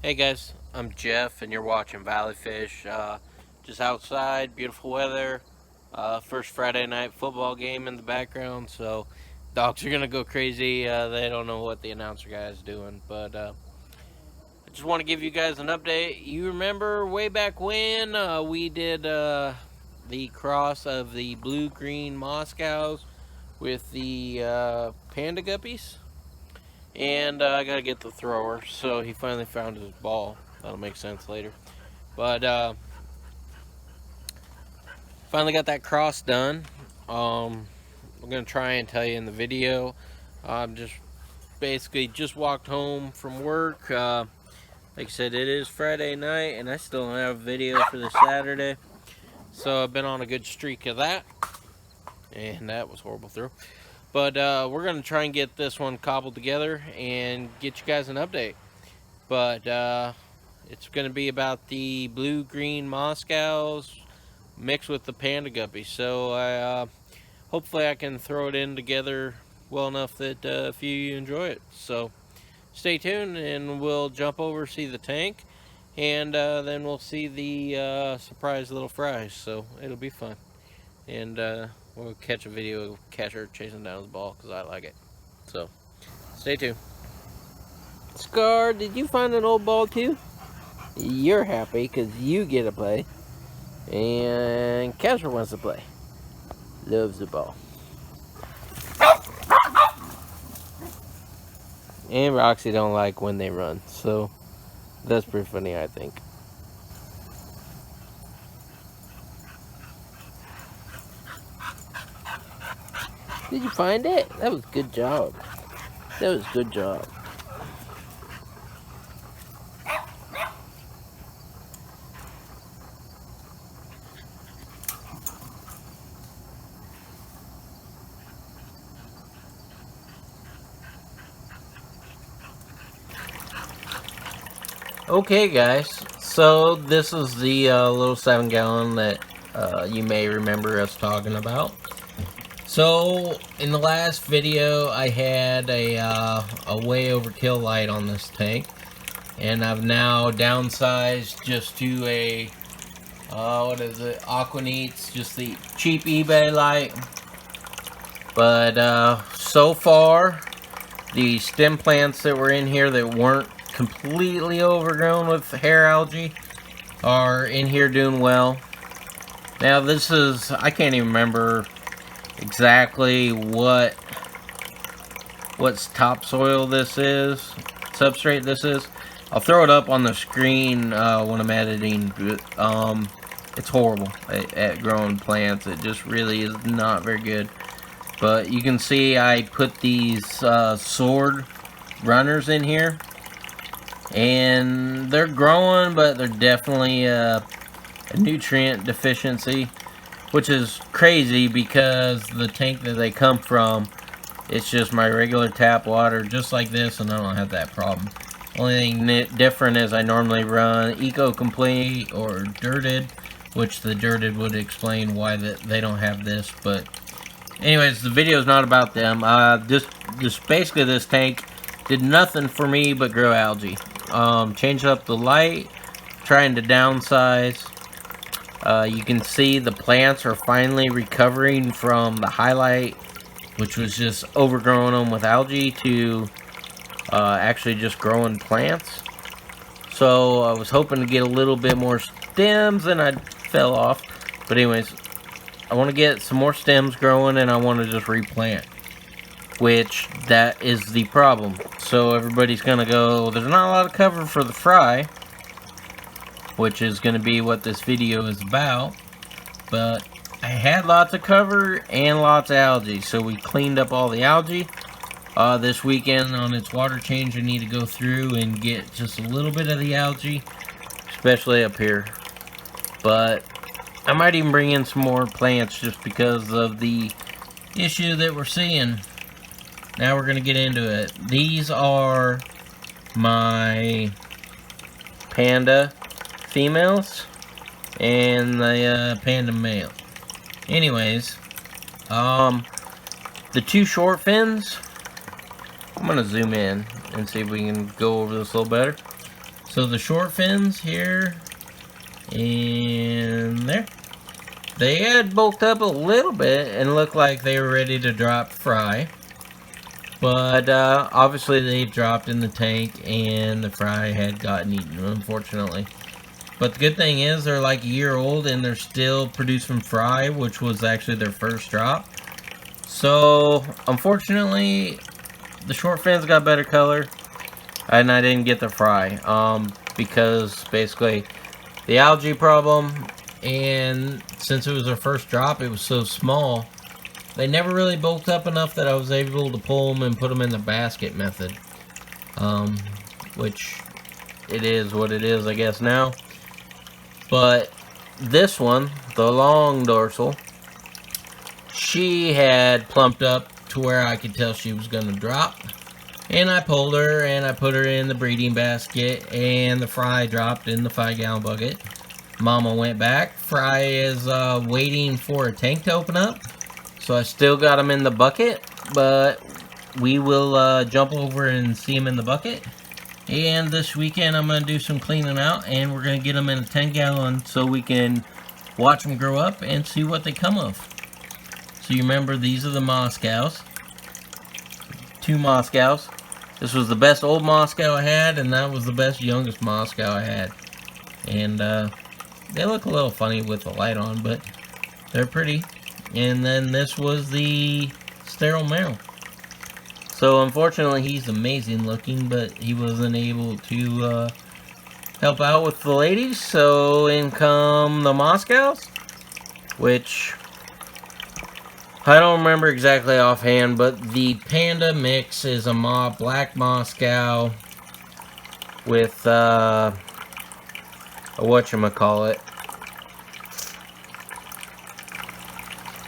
Hey guys, I'm Jeff, and you're watching Valley Fish. Just outside, beautiful weather. First Friday night football game in the background, so dogs are gonna go crazy. They don't know what the announcer guy is doing, but I just want to give you guys an update. You remember way back when we did the cross of the blue-green Moscows with the Panda Guppies? And I gotta get the thrower, so he finally found his ball. That'll make sense later. But finally got that cross done. I'm gonna try and tell you in the video. I'm just basically just walked home from work. Like I said, it is Friday night, and I still don't have a video for the Saturday. So I've been on a good streak of that, and that was horrible throw. But we're gonna try and get this one cobbled together and get you guys an update. But it's going to be about the blue-green Moscows mixed with the Panda Guppies. So hopefully I can throw it in together well enough that a few of you enjoy it. So stay tuned, and we'll jump over, see the tank, and then we'll see the surprise little fries. So it'll be fun. And we'll catch a video of catcher chasing down the ball because I like it. So stay tuned. Scar, did you find an old ball too? You're happy because you get to play. And Casper wants to play. Loves the ball. And Roxy don't like when they run. So that's pretty funny, I think. Did you find it? That was a good job. That was a good job. Okay, guys. So this is the little 7-gallon that you may remember us talking about. So in the last video, I had a way overkill light on this tank, and I've now downsized just to a what is it? Aquaneats, just the cheap eBay light. But so far, the stem plants that were in here that weren't completely overgrown with hair algae are in here doing well. Now this is, I can't even remember exactly what's topsoil this is, substrate this is. I'll throw it up on the screen when I'm editing. It's horrible at growing plants. It just really is not very good. But you can see I put these sword runners in here, and they're growing, but they're definitely a nutrient deficiency, which is crazy because the tank that they come from, it's just my regular tap water, just like this, and I don't have that problem. Only thing different is I normally run Eco Complete or Dirted, which the Dirted would explain why they don't have this. But anyways, the video is not about them. Just basically this tank did nothing for me but grow algae. Changed up the light, trying to downsize. You can see the plants are finally recovering from the highlight, which was just overgrowing them with algae, to actually just growing plants. So I was hoping to get a little bit more stems, and I fell off. But anyways, I want to get some more stems growing, and I want to just replant, which that is the problem. So everybody's gonna go, there's not a lot of cover for the fry, which is going to be what this video is about. But I had lots of cover and lots of algae, so we cleaned up all the algae. This weekend on its water change, I need to go through and get just a little bit of the algae, especially up here. But I might even bring in some more plants just because of the issue that we're seeing. Now we're going to get into it. These are my Panda females and the Panda male. Anyways, the two short fins, I'm gonna zoom in and see if we can go over this a little better. So the short fins here and there, they had bulked up a little bit and looked like they were ready to drop fry. But obviously they dropped in the tank and the fry had gotten eaten, unfortunately. But the good thing is they're like a year old and they're still producing fry, which was actually their first drop. So unfortunately the short fins got better color and I didn't get the fry because basically the algae problem, and since it was their first drop, it was so small, they never really bulked up enough that I was able to pull them and put them in the basket method. Which it is what it is, I guess, now. But this one, the long dorsal, she had plumped up to where I could tell she was going to drop. And I pulled her and I put her in the breeding basket and the fry dropped in the 5-gallon bucket. Mama went back. Fry is waiting for a tank to open up. So I still got them in the bucket, but we will jump over and see them in the bucket. And this weekend I'm going to do some cleaning out and we're going to get them in a 10-gallon so we can watch them grow up and see what they come of. So you remember, these are the Moscows. 2 Moscows. This was the best old Moscow I had, and that was the best youngest Moscow I had. And they look a little funny with the light on, but they're pretty. And then this was the sterile male. So unfortunately he's amazing looking, but he wasn't able to help out with the ladies. So in come the Moscows, which I don't remember exactly offhand, but the Panda mix is a black Moscow with whatchamacallit.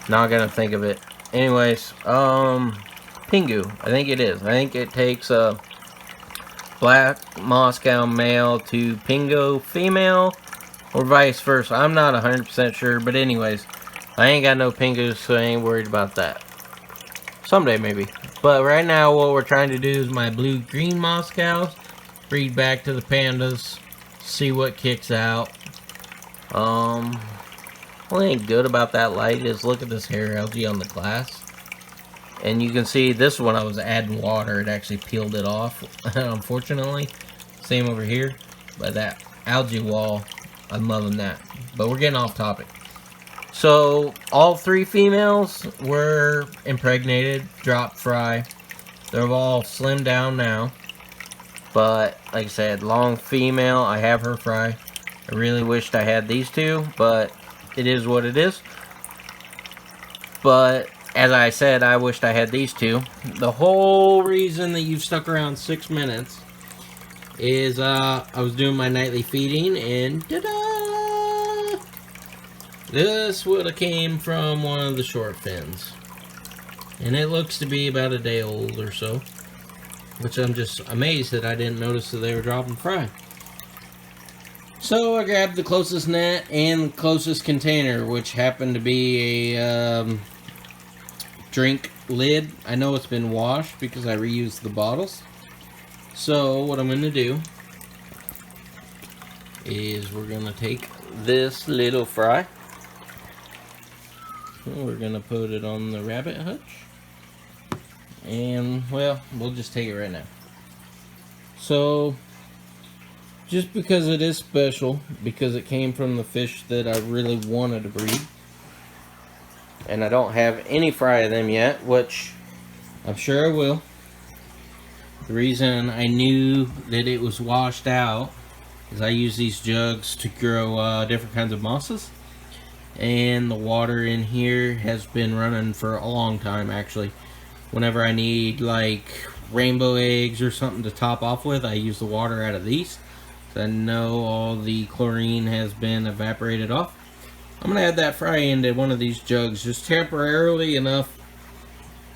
Not gonna think of it. Anyways, Pingu, I think it is. I think it takes a black Moscow male to Pingu female, or vice versa. I'm not 100% sure, but anyways, I ain't got no Pingus, so I ain't worried about that. Someday, maybe. But right now, what we're trying to do is my blue-green Moscows, breed back to the Pandas, see what kicks out. What ain't good about that light is look at this hair algae on the glass. And you can see this one I was adding water, it actually peeled it off, unfortunately. Same over here. But that algae wall, I'm loving that. But we're getting off topic. So, all 3 females were impregnated, dropped fry. They're all slimmed down now. But, like I said, long female, I have her fry. I really wished I had these 2, but it is what it is. But, as I said, I wished I had these 2. The whole reason that you've stuck around 6 minutes is I was doing my nightly feeding, and ta-da! This would have came from one of the short fins. And it looks to be about a day old or so. Which I'm just amazed that I didn't notice that they were dropping fry. So I grabbed the closest net and the closest container, which happened to be a drink lid. I know it's been washed because I reused the bottles. So what I'm going to do is we're going to take this little fry. We're going to put it on the rabbit hutch. And, well, we'll just take it right now. So, just because it is special, because it came from the fish that I really wanted to breed, and I don't have any fry of them yet, which I'm sure I will. The reason I knew that it was washed out is I use these jugs to grow different kinds of mosses. And the water in here has been running for a long time, actually. Whenever I need like rainbow eggs or something to top off with, I use the water out of these. So I know all the chlorine has been evaporated off. I'm going to add that fry into one of these jugs, just temporarily enough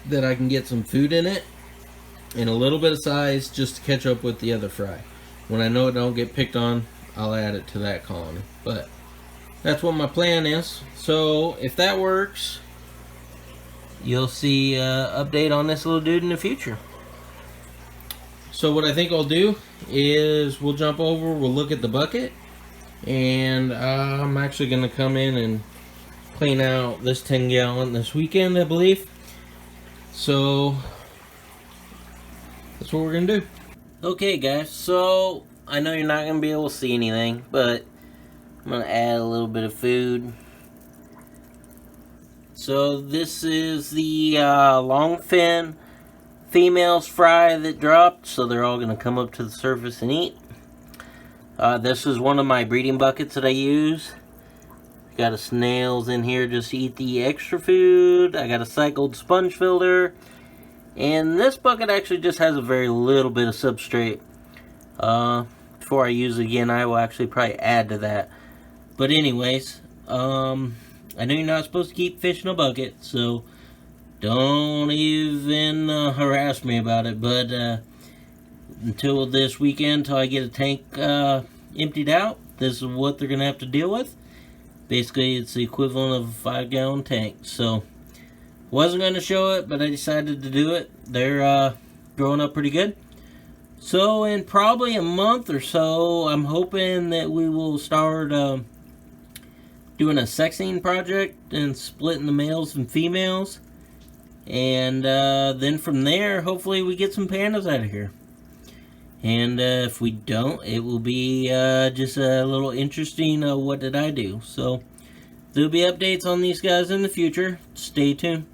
that I can get some food in it. And a little bit of size just to catch up with the other fry. When I know it don't get picked on, I'll add it to that colony. But that's what my plan is. So if that works, you'll see an update on this little dude in the future. So what I think I'll do is we'll jump over, we'll look at the bucket, and I'm actually going to come in and clean out this 10 gallon this weekend, I believe. So that's what we're going to do. Okay guys, so I know you're not going to be able to see anything, but I'm going to add a little bit of food. So this is the long fin females fry that dropped, so they're all going to come up to the surface and eat. This is one of my breeding buckets that I use. Got a snails in here just to eat the extra food. I got a cycled sponge filter. And this bucket actually just has a very little bit of substrate. Before I use it again, I will actually probably add to that. But anyways, I know you're not supposed to keep fish in a bucket, so don't even harass me about it. But until this weekend, until I get a tank emptied out, this is what they're going to have to deal with. Basically, it's the equivalent of a 5-gallon tank. So, wasn't going to show it, but I decided to do it. They're growing up pretty good. So, in probably a month or so, I'm hoping that we will start doing a sexing project and splitting the males and females. And then from there, hopefully we get some pandas out of here. And if we don't, it will be just a little interesting what did I do. So there'll be updates on these guys in the future. Stay tuned.